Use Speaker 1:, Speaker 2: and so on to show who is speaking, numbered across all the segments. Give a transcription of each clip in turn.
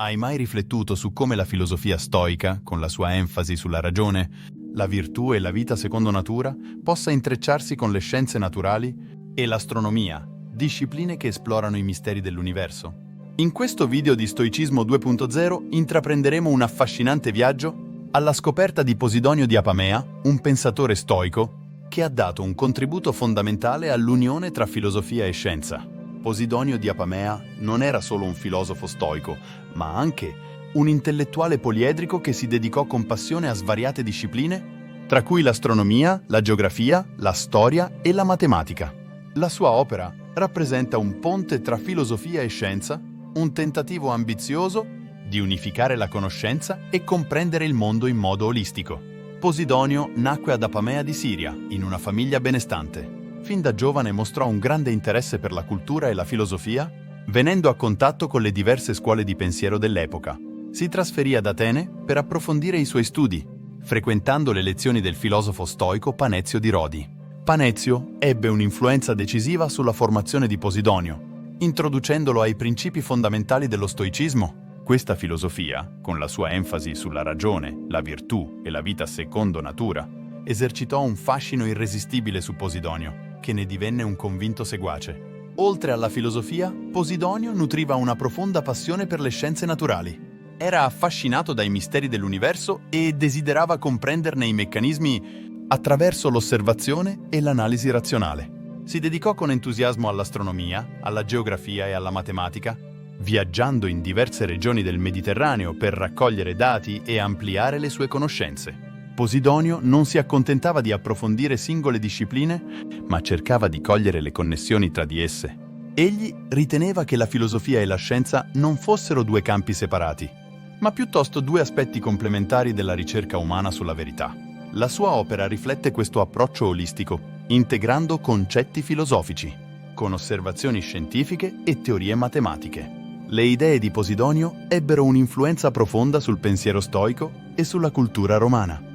Speaker 1: Hai mai riflettuto su come la filosofia stoica, con la sua enfasi sulla ragione, la virtù e la vita secondo natura, possa intrecciarsi con le scienze naturali e l'astronomia, discipline che esplorano i misteri dell'universo? In questo video di Stoicismo 2.0 intraprenderemo un affascinante viaggio alla scoperta di Posidonio di Apamea, un pensatore stoico che ha dato un contributo fondamentale all'unione tra filosofia e scienza. Posidonio di Apamea non era solo un filosofo stoico, ma anche un intellettuale poliedrico che si dedicò con passione a svariate discipline, tra cui l'astronomia, la geografia, la storia e la matematica. La sua opera rappresenta un ponte tra filosofia e scienza, un tentativo ambizioso di unificare la conoscenza e comprendere il mondo in modo olistico. Posidonio nacque ad Apamea di Siria, in una famiglia benestante. Fin da giovane mostrò un grande interesse per la cultura e la filosofia, venendo a contatto con le diverse scuole di pensiero dell'epoca. Si trasferì ad Atene per approfondire i suoi studi, frequentando le lezioni del filosofo stoico Panezio di Rodi. Panezio ebbe un'influenza decisiva sulla formazione di Posidonio, introducendolo ai principi fondamentali dello stoicismo. Questa filosofia, con la sua enfasi sulla ragione, la virtù e la vita secondo natura, esercitò un fascino irresistibile su Posidonio, che ne divenne un convinto seguace. Oltre alla filosofia, Posidonio nutriva una profonda passione per le scienze naturali. Era affascinato dai misteri dell'universo e desiderava comprenderne i meccanismi attraverso l'osservazione e l'analisi razionale. Si dedicò con entusiasmo all'astronomia, alla geografia e alla matematica, viaggiando in diverse regioni del Mediterraneo per raccogliere dati e ampliare le sue conoscenze. Posidonio non si accontentava di approfondire singole discipline, ma cercava di cogliere le connessioni tra di esse. Egli riteneva che la filosofia e la scienza non fossero due campi separati, ma piuttosto due aspetti complementari della ricerca umana sulla verità. La sua opera riflette questo approccio olistico, integrando concetti filosofici, con osservazioni scientifiche e teorie matematiche. Le idee di Posidonio ebbero un'influenza profonda sul pensiero stoico e sulla cultura romana.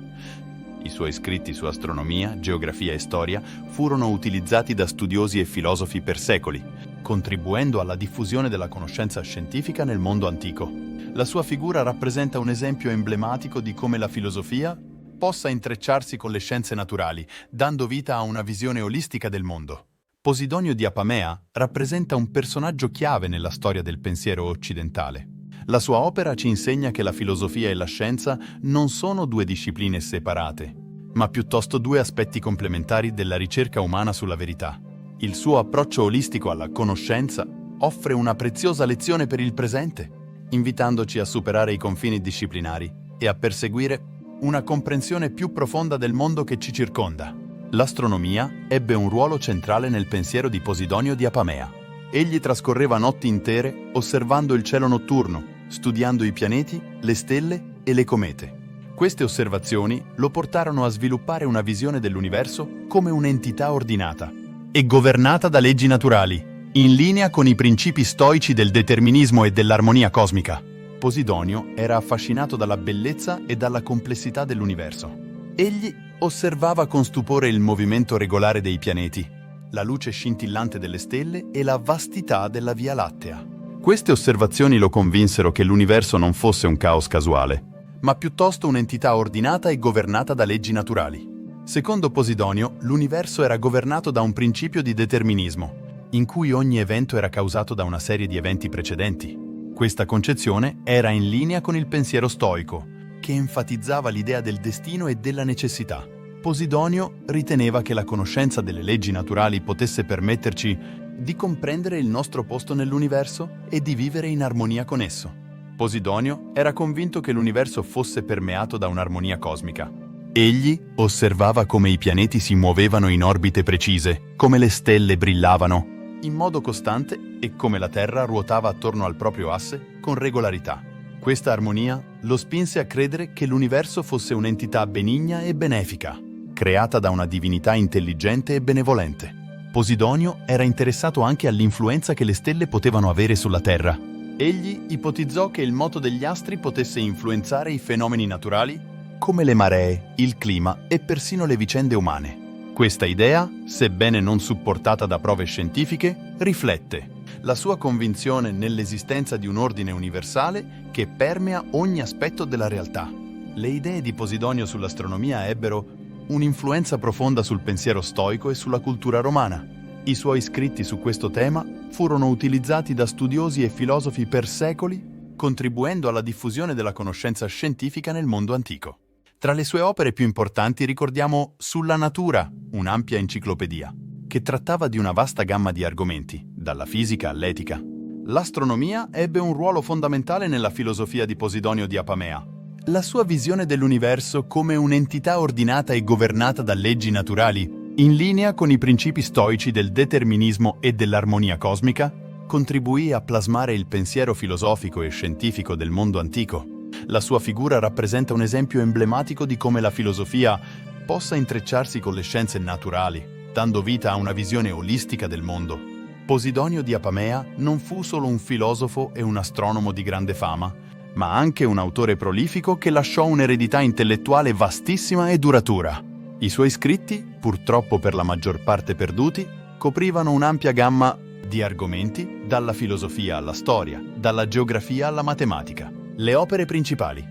Speaker 1: I suoi scritti su astronomia, geografia e storia furono utilizzati da studiosi e filosofi per secoli, contribuendo alla diffusione della conoscenza scientifica nel mondo antico. La sua figura rappresenta un esempio emblematico di come la filosofia possa intrecciarsi con le scienze naturali, dando vita a una visione olistica del mondo. Posidonio di Apamea rappresenta un personaggio chiave nella storia del pensiero occidentale. La sua opera ci insegna che la filosofia e la scienza non sono due discipline separate, ma piuttosto due aspetti complementari della ricerca umana sulla verità. Il suo approccio olistico alla conoscenza offre una preziosa lezione per il presente, invitandoci a superare i confini disciplinari e a perseguire una comprensione più profonda del mondo che ci circonda. L'astronomia ebbe un ruolo centrale nel pensiero di Posidonio di Apamea. Egli trascorreva notti intere osservando il cielo notturno, studiando i pianeti, le stelle e le comete. Queste osservazioni lo portarono a sviluppare una visione dell'universo come un'entità ordinata e governata da leggi naturali, in linea con i principi stoici del determinismo e dell'armonia cosmica. Posidonio era affascinato dalla bellezza e dalla complessità dell'universo. Egli osservava con stupore il movimento regolare dei pianeti, la luce scintillante delle stelle e la vastità della Via Lattea. Queste osservazioni lo convinsero che l'universo non fosse un caos casuale, ma piuttosto un'entità ordinata e governata da leggi naturali. Secondo Posidonio, l'universo era governato da un principio di determinismo, in cui ogni evento era causato da una serie di eventi precedenti. Questa concezione era in linea con il pensiero stoico, che enfatizzava l'idea del destino e della necessità. Posidonio riteneva che la conoscenza delle leggi naturali potesse permetterci di comprendere il nostro posto nell'universo e di vivere in armonia con esso. Posidonio era convinto che l'universo fosse permeato da un'armonia cosmica. Egli osservava come i pianeti si muovevano in orbite precise, come le stelle brillavano in modo costante e come la Terra ruotava attorno al proprio asse con regolarità. Questa armonia lo spinse a credere che l'universo fosse un'entità benigna e benefica, creata da una divinità intelligente e benevolente. Posidonio era interessato anche all'influenza che le stelle potevano avere sulla Terra. Egli ipotizzò che il moto degli astri potesse influenzare i fenomeni naturali, come le maree, il clima e persino le vicende umane. Questa idea, sebbene non supportata da prove scientifiche, riflette la sua convinzione nell'esistenza di un ordine universale che permea ogni aspetto della realtà. Le idee di Posidonio sull'astronomia ebbero un'influenza profonda sul pensiero stoico e sulla cultura romana. I suoi scritti su questo tema furono utilizzati da studiosi e filosofi per secoli, contribuendo alla diffusione della conoscenza scientifica nel mondo antico. Tra le sue opere più importanti ricordiamo Sulla natura, un'ampia enciclopedia, che trattava di una vasta gamma di argomenti, dalla fisica all'etica. L'astronomia ebbe un ruolo fondamentale nella filosofia di Posidonio di Apamea. La sua visione dell'universo come un'entità ordinata e governata da leggi naturali, in linea con i principi stoici del determinismo e dell'armonia cosmica, contribuì a plasmare il pensiero filosofico e scientifico del mondo antico. La sua figura rappresenta un esempio emblematico di come la filosofia possa intrecciarsi con le scienze naturali, dando vita a una visione olistica del mondo. Posidonio di Apamea non fu solo un filosofo e un astronomo di grande fama, ma anche un autore prolifico che lasciò un'eredità intellettuale vastissima e duratura. I suoi scritti, purtroppo per la maggior parte perduti, coprivano un'ampia gamma di argomenti, dalla filosofia alla storia, dalla geografia alla matematica. Le opere principali.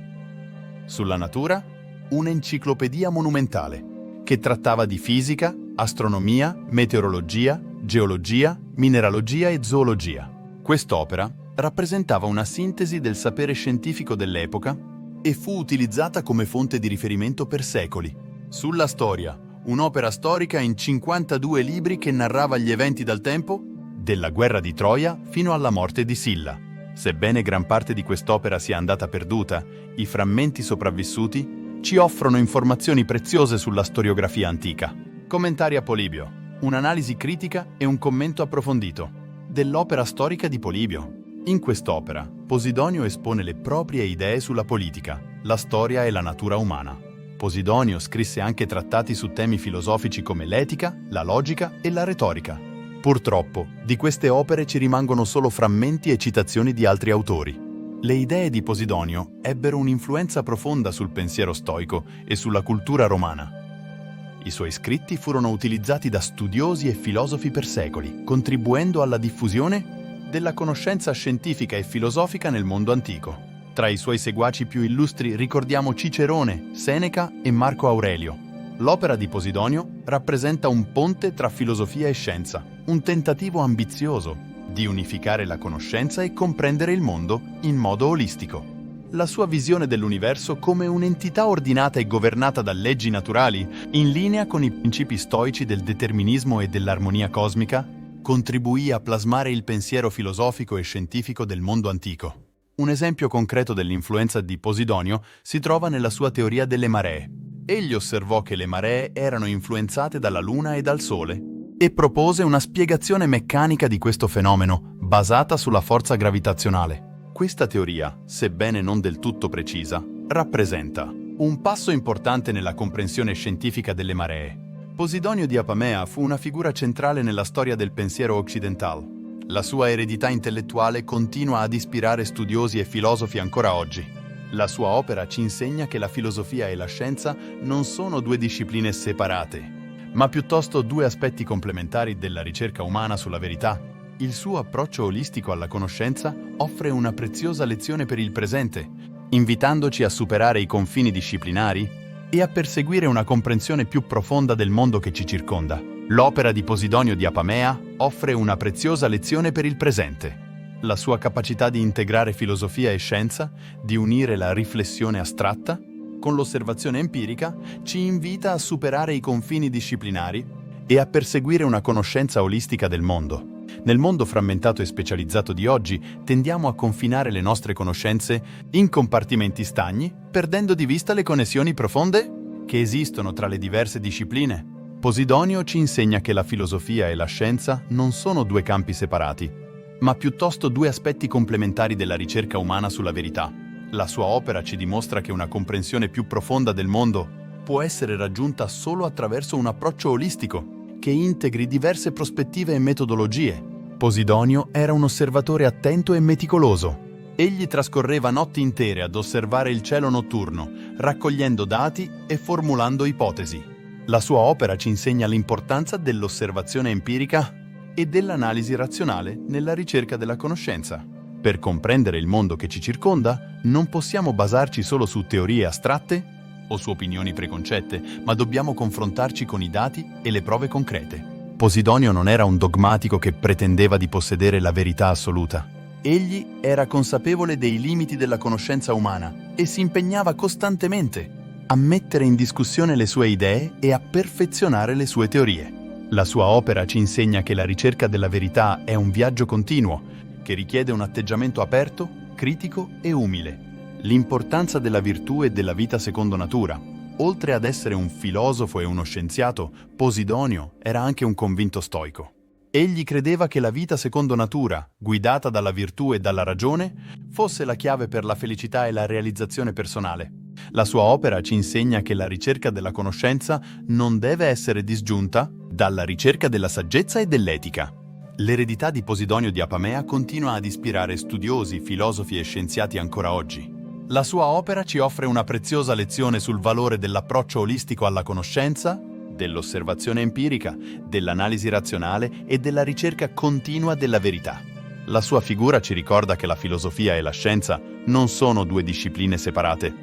Speaker 1: Sulla natura, un'enciclopedia monumentale, che trattava di fisica, astronomia, meteorologia, geologia, mineralogia e zoologia. Quest'opera rappresentava una sintesi del sapere scientifico dell'epoca e fu utilizzata come fonte di riferimento per secoli. Sulla storia, un'opera storica in 52 libri che narrava gli eventi dal tempo della guerra di Troia fino alla morte di Silla. Sebbene gran parte di quest'opera sia andata perduta, i frammenti sopravvissuti ci offrono informazioni preziose sulla storiografia antica. Commentario a Polibio, un'analisi critica e un commento approfondito dell'opera storica di Polibio. In quest'opera, Posidonio espone le proprie idee sulla politica, la storia e la natura umana. Posidonio scrisse anche trattati su temi filosofici come l'etica, la logica e la retorica. Purtroppo, di queste opere ci rimangono solo frammenti e citazioni di altri autori. Le idee di Posidonio ebbero un'influenza profonda sul pensiero stoico e sulla cultura romana. I suoi scritti furono utilizzati da studiosi e filosofi per secoli, contribuendo alla diffusione della conoscenza scientifica e filosofica nel mondo antico. Tra i suoi seguaci più illustri ricordiamo Cicerone, Seneca e Marco Aurelio. L'opera di Posidonio rappresenta un ponte tra filosofia e scienza, un tentativo ambizioso di unificare la conoscenza e comprendere il mondo in modo olistico. La sua visione dell'universo come un'entità ordinata e governata da leggi naturali, in linea con i principi stoici del determinismo e dell'armonia cosmica, contribuì a plasmare il pensiero filosofico e scientifico del mondo antico. Un esempio concreto dell'influenza di Posidonio si trova nella sua teoria delle maree. Egli osservò che le maree erano influenzate dalla Luna e dal Sole e propose una spiegazione meccanica di questo fenomeno, basata sulla forza gravitazionale. Questa teoria, sebbene non del tutto precisa, rappresenta un passo importante nella comprensione scientifica delle maree. Posidonio di Apamea fu una figura centrale nella storia del pensiero occidentale. La sua eredità intellettuale continua ad ispirare studiosi e filosofi ancora oggi. La sua opera ci insegna che la filosofia e la scienza non sono due discipline separate, ma piuttosto due aspetti complementari della ricerca umana sulla verità. Il suo approccio olistico alla conoscenza offre una preziosa lezione per il presente, invitandoci a superare i confini disciplinari e a perseguire una comprensione più profonda del mondo che ci circonda. L'opera di Posidonio di Apamea offre una preziosa lezione per il presente. La sua capacità di integrare filosofia e scienza, di unire la riflessione astratta con l'osservazione empirica, ci invita a superare i confini disciplinari e a perseguire una conoscenza olistica del mondo. Nel mondo frammentato e specializzato di oggi, tendiamo a confinare le nostre conoscenze in compartimenti stagni, perdendo di vista le connessioni profonde che esistono tra le diverse discipline. Posidonio ci insegna che la filosofia e la scienza non sono due campi separati, ma piuttosto due aspetti complementari della ricerca umana sulla verità. La sua opera ci dimostra che una comprensione più profonda del mondo può essere raggiunta solo attraverso un approccio olistico, che integri diverse prospettive e metodologie. Posidonio era un osservatore attento e meticoloso. Egli trascorreva notti intere ad osservare il cielo notturno, raccogliendo dati e formulando ipotesi. La sua opera ci insegna l'importanza dell'osservazione empirica e dell'analisi razionale nella ricerca della conoscenza. Per comprendere il mondo che ci circonda, non possiamo basarci solo su teorie astratte o su opinioni preconcette, ma dobbiamo confrontarci con i dati e le prove concrete. Posidonio non era un dogmatico che pretendeva di possedere la verità assoluta. Egli era consapevole dei limiti della conoscenza umana e si impegnava costantemente a mettere in discussione le sue idee e a perfezionare le sue teorie. La sua opera ci insegna che la ricerca della verità è un viaggio continuo che richiede un atteggiamento aperto, critico e umile. L'importanza della virtù e della vita secondo natura. Oltre ad essere un filosofo e uno scienziato, Posidonio era anche un convinto stoico. Egli credeva che la vita secondo natura, guidata dalla virtù e dalla ragione, fosse la chiave per la felicità e la realizzazione personale. La sua opera ci insegna che la ricerca della conoscenza non deve essere disgiunta dalla ricerca della saggezza e dell'etica. L'eredità di Posidonio di Apamea continua ad ispirare studiosi, filosofi e scienziati ancora oggi. La sua opera ci offre una preziosa lezione sul valore dell'approccio olistico alla conoscenza, dell'osservazione empirica, dell'analisi razionale e della ricerca continua della verità. La sua figura ci ricorda che la filosofia e la scienza non sono due discipline separate,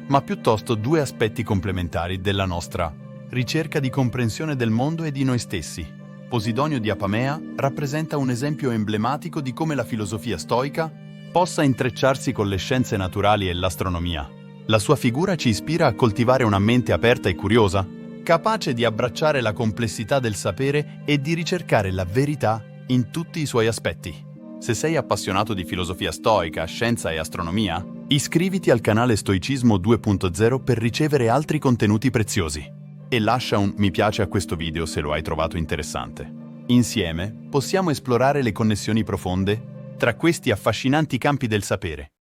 Speaker 1: ma piuttosto due aspetti complementari della nostra ricerca di comprensione del mondo e di noi stessi. Posidonio di Apamea rappresenta un esempio emblematico di come la filosofia stoica possa intrecciarsi con le scienze naturali e l'astronomia. La sua figura ci ispira a coltivare una mente aperta e curiosa, capace di abbracciare la complessità del sapere e di ricercare la verità in tutti i suoi aspetti. Se sei appassionato di filosofia stoica, scienza e astronomia, iscriviti al canale Stoicismo 2.0 per ricevere altri contenuti preziosi. E lascia un mi piace a questo video se lo hai trovato interessante. Insieme possiamo esplorare le connessioni profonde tra questi affascinanti campi del sapere.